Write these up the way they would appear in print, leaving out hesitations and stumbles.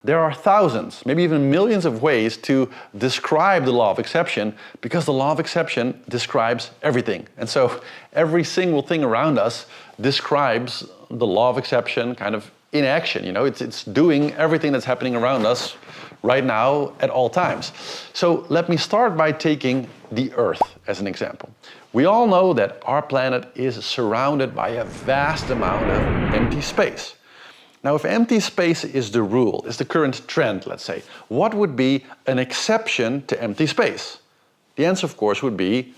There are thousands, maybe even millions of ways to describe the law of exception because the law of exception describes everything. And so every single thing around us describes the law of exception kind of in action. You know, it's doing everything that's happening around us right now at all times. So let me start by taking the Earth as an example. We all know that our planet is surrounded by a vast amount of empty space. Now, if empty space is the rule, is the current trend, let's say, what would be an exception to empty space? The answer, of course, would be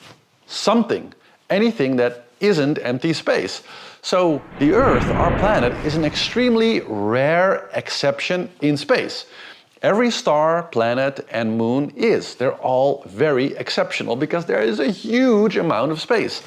something, anything that isn't empty space. So the Earth, our planet, is an extremely rare exception in space. Every star, planet, and moon is. They're all very exceptional because there is a huge amount of space.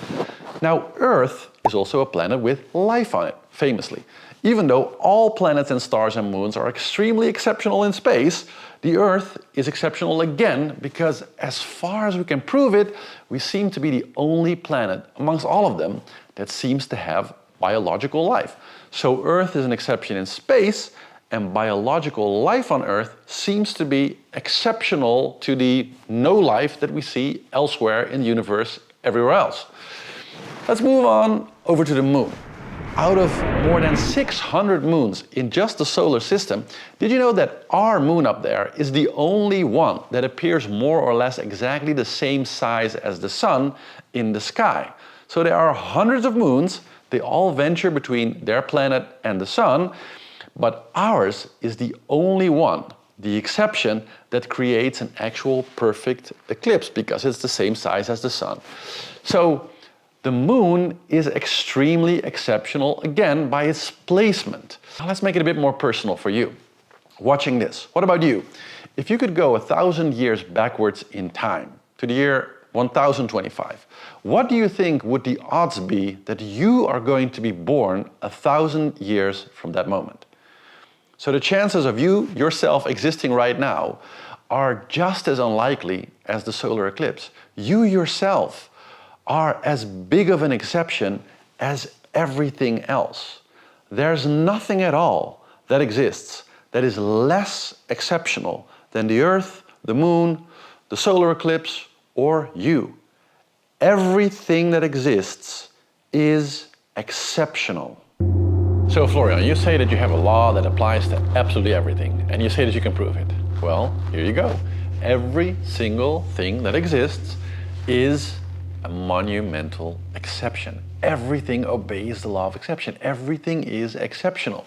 Now, Earth is also a planet with life on it, famously. Even though all planets and stars and moons are extremely exceptional in space, the Earth is exceptional again because as far as we can prove it, we seem to be the only planet amongst all of them that seems to have biological life. So Earth is an exception in space, and biological life on Earth seems to be exceptional to the no life that we see elsewhere in the universe everywhere else. Let's move on over to the moon. Out of more than 600 moons in just the solar system, did you know that our moon up there is the only one that appears more or less exactly the same size as the sun in the sky? So there are hundreds of moons, they all venture between their planet and the sun, but ours is the only one, the exception, that creates an actual perfect eclipse because it's the same size as the sun. So the moon is extremely exceptional, again, by its placement. Now let's make it a bit more personal for you. Watching this, what about you? If you could go 1,000 years backwards in time, to the year 1025, what do you think would the odds be that you are going to be born 1,000 years from that moment? So the chances of you, yourself, existing right now are just as unlikely as the solar eclipse. You yourself are as big of an exception as everything else. There's nothing at all that exists that is less exceptional than the Earth, the moon, the solar eclipse, or you. Everything that exists is exceptional. So Florian, you say that you have a law that applies to absolutely everything, and you say that you can prove it. Well, here you go. Every single thing that exists is a monumental exception. Everything obeys the law of exception. Everything is exceptional.